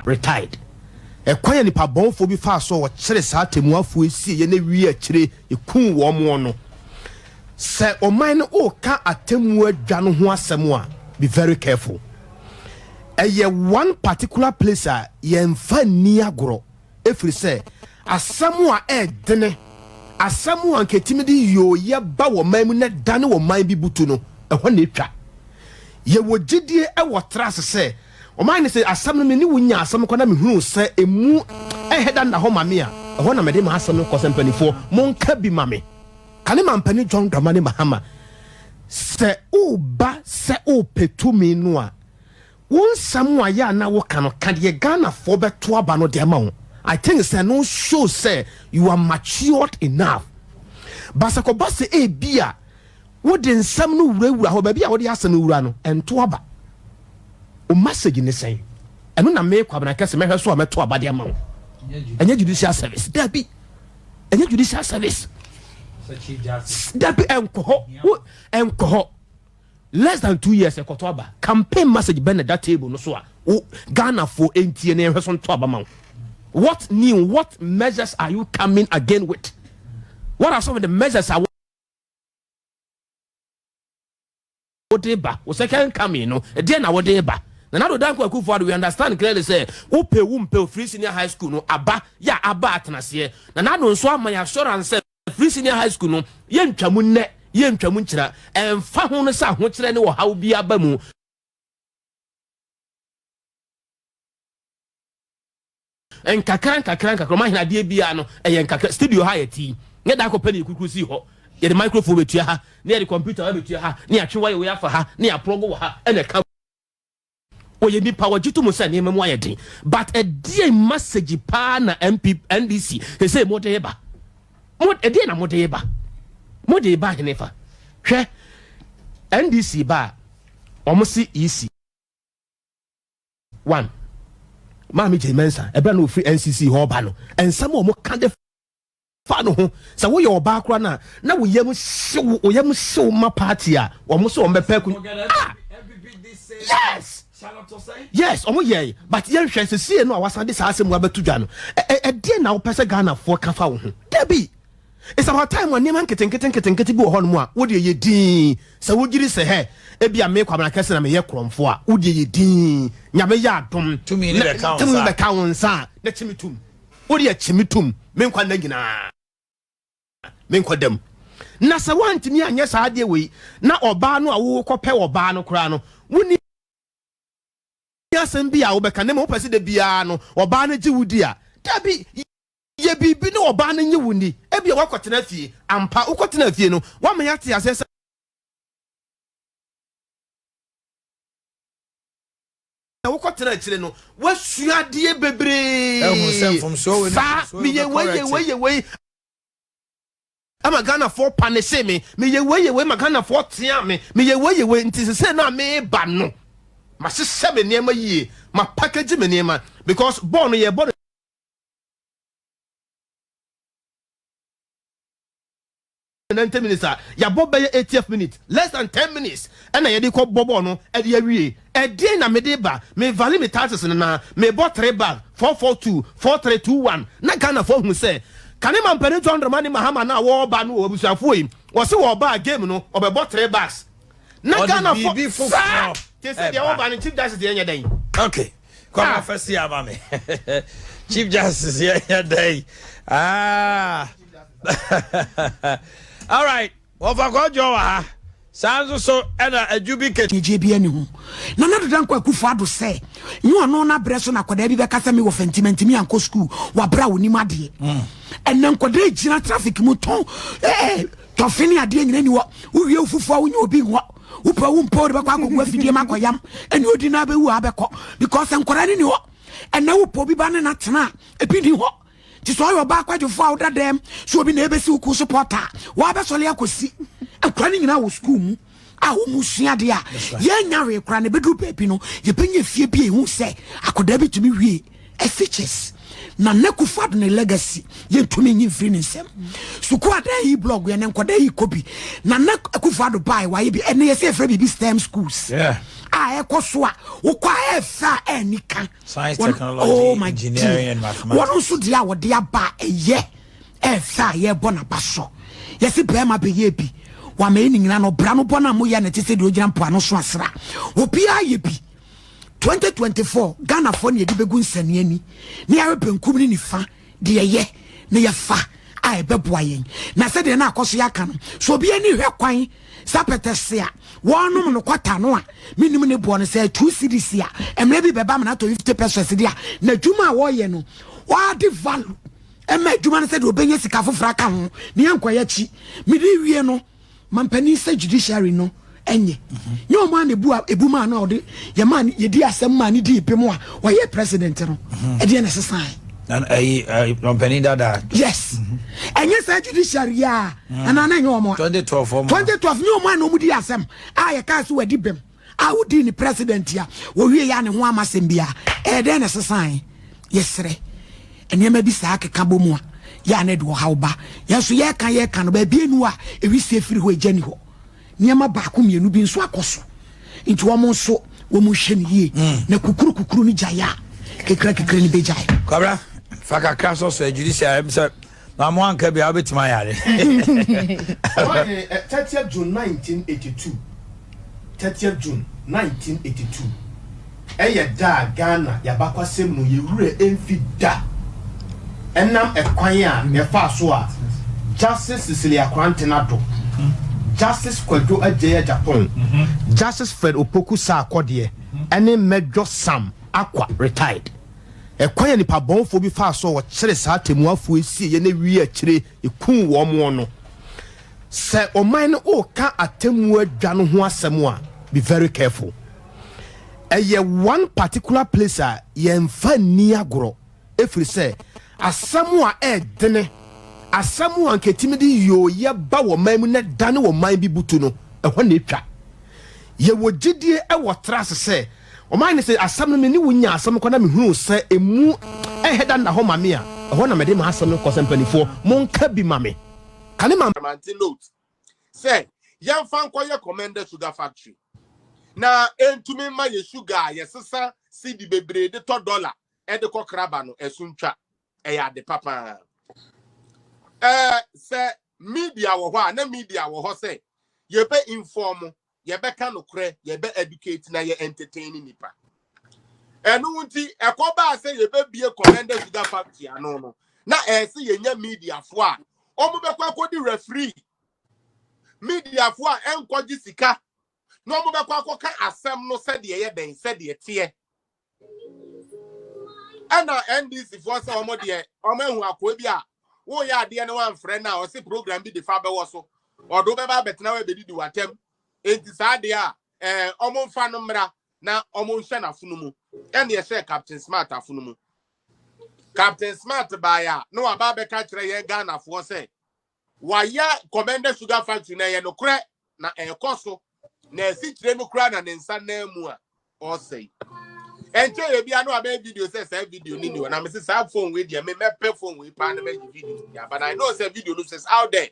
retired e kwanya nipa bonfo bi fa so wo kire sa temuafo esi ye na wi akire ekun wo mo no se oman no o ka atemu adwa no ho asem a be very careful one particular place a yemfa ni agoro efiri se asem a dene asem a nketimidi yo ye ba wo man mu na dane wo man bi butu no ho na etwa ye wo gidie wo trase se o man say asam no ni wunya asam ko na me hunu se emu heda na ho mame a ho na me de ma asam ko sempanifo monka bi mame kane mampani John Dramani Mahama se o ba se o petumi no a won samu aya na wo kan kan ye Ghana for beto aba no de ma wo I think say no show say you are matured enough basako base e bia wo de nsam no wurawura ho ba bia wo de asam wura no ento aba o message ni say eno na me kwa bana kase mehwe so o meto aba de ma wo enye judicial service dabi enye judicial service dabi enko less than 2 years ekoto aba campaign message ben that table no so a Ghana for entie na ehwe so nto aba ma wo. What new, what measures are you coming again with? What are some of the measures I whatever o second coming no then whatever na do dan kwaku for we understand clearly say wo pe free senior high school no aba ya aba atenase na do nso amanya assurance free senior high school no ye ntwamu nne ye ntwamu nkira emfa ho no sa ho kire ne wo hawo bi aba mu en kakran ma hina de bia no en kakra studio ha yeti nye da ko pani kuku si ho ye de microphone betua ha ne ye computer betua ha ne atwe wa afa ha ne aprogo wa ha ene ka o ye ni power jitu musa ne memu ayedin but a dear message pa na NDC he say mo de ba mo e de na mo de ba henefa hwe NDC ba omo si EC 1 Mami Jemensa, ebe no free NCC ho ba no. Ensam o mo ka de fa no ho. Sa wo ye oba akra na wo yam hyew ma party a, wo mo so o mepa ku. Yes. Yes, omo ye, but yen hwe se no awasa de sa asem wa betu dwa no. E de na wo pese Ghana for ka fa wo ho. Debi. It's about time when neman keten bi wo ho no mu a, wo de ye din. Sa wo giri se he ebia me kwabana kese na me ye kromfo a wo de ye din nyame ya adom tumi ni be count sa na chimitum wo de chimitum me nkwa na nyina me nkwa dem na sa wantimi anya sa ade we na oba no a wo kope oba no kra no woni asem bia wo beka ne mo pese de bia no oba no giwudi a dabi ye bibi no oba no nyewuni ebia wakotena fie ampa ukotena fie no wa me yate asese wokotena chire no wasuade bebre sa me ye we ama Ghana for panese me ye we ma Ghana for tia me ye we nti se na me ba no ma sese me niam yie ma package me niam because born ye born in 90 minutes ya bob 80th minute less than 10 minutes and I dey call bobo no e dey awie e dey na me dey ba me value me taxes na me bought 3 bag 442 4321 na Ghana for hu say kan man pere John Dramani Mahama na wo ba no obusuafo yi wo se wo ba game no obebo 3 bags na Ghana for they say they wo ba no chief justice dey nya den okay come first year ba me chief justice nya den all right over go jowa sounds so ena ajubike JDM hu na na dodan kwa kufu ado se nyu ono na breso na koda bi be kasa me wo fentiment mi anko school wa bra woni made ena nkoda gina traffic mu ton to fini ade nyina ni wo wie ufufu wo nya obi ho upa wo mpo de bakwa akogwa fidie makoyam eni odi na be wu abekọ because nkoda ni ho ena wo po bi ba na tena ebi ni ho ti so yo ba kwajo fo awda dem so obi na ebesi uku supporter wa be so le akosi akwa ni nyina wo school mu a wo musua de a ye nyawe kra na bedu papi no ye penye fie bi ehu se akoda bi tumi wie effiches na nekufad ne legacy ye tumi nyi free nsem suku ada yi blog ye nkoda yi kobi na nekufad bai wa ye bi ene ye se free bi STEM schools ekoswa ukwa efa enika science technology engineering and mathematics wonu so dia wo dia ba eye efa ye bona baso yesi be ma be ye bi wa me ni nyina no bra no bona mo ya na tese de ogyina mpo ano so asra obi aye bi 2024 Ghana for ne de begu nsane ani ne ya benkum ni nifa de ye ne ya fa a ebeboa yen na se de na akoso ya ka no so obi ani hwe kwan sapetese a wonum no kwata no a minim ne bo no se 2 cedis a emre bi beba me na to 50 pesos dia na dwuma a wo ye no wa de value ema dwuma no se de obenye sika fofra ka ho ne yankoya chi me de wie no mampani se judiciary no enye nyo ma ne bu ebuma na ode ye man ye di asem ma ne di ipem a wo ye president no e de na sesan and mampani dada yes enye se judiciary ya ana na nyo mo 2012 nyo ma na omudi asem a ye ka so wadi bem a wodi ni president ya wo wie ya ne ho amasem bia e de na sesan yesre enye ma bi sa akeka bomu a ya ne do hawba yeso ye kan no ba bienu a ewi se firi ho ejani ho niema ba ko mienu bi nso akoso nti wo mo nso wo mo hwe ne yie na kukuru ni jaya kekra ni bejai kabra faka kraso so judiciary say na mo anka bia obetima yare 30th June 1982 30th June 1982 eye da Ghana yabakwasem no yewure emfida enam ekwan a ye fa so a Justice Cecilia Kwantenado Justice Kwadwo Ajeya Japan Justice Fred Opoku Sarkodie ene Major Sam Akwa retired ekwan nipa bonfo bi fa so wo kire sa temuafo esi ye na wi akire ekun wo mo no se oman no o ka atemu adwa no ho asem a be very careful eye one particular place a ye mfa ni agoro efiri se asem a edene asem a nketimi di yo ye ba wo man mu na dane wo man bi butu no ehwo na etwa ye wo gidie e wo trase se o man say asam no me ni wunya asam ko na me hunu se emu eheda na ho mame a ho na me de ma asam no ko sempanifo monka bi mame kane ma note say yan fan ko ye commander sugar factory na entumi ma ye sugar ye sesa cedi bebre de $1 e de ko kraba no esuntwa e ya de papa say media wo ho na media wo ho say ye be inform ye be ka no kre ye be educate na ye entertain nipa enu nti ekoba say ye be bie commander sugar factory ano no na se ye nya media fo a omo be kwa kodi referee media fo a enkoji sika no omo be kwa ka asem no se de ye den se de tie ana NDC fo say omo de omo ehu akwa bi a wo ya de ne wan friend na o se program bi de fa be wo so odo be ba betena we be di watem enti sa de a omo mfa no mra na omo nhwe na funu mu ene ye share Captain Smart afunu mu Captain Smart ba ya no aba be ka kire ye Ghana fo se wa ya commander sugar factory na ye no kre na ekoso na esi kire no kra na ne nsa na mu a o sei enche ye bia no aba video say video ni na me say sa phone we dia me pe phone we pa na me video ya but I know say video no says out there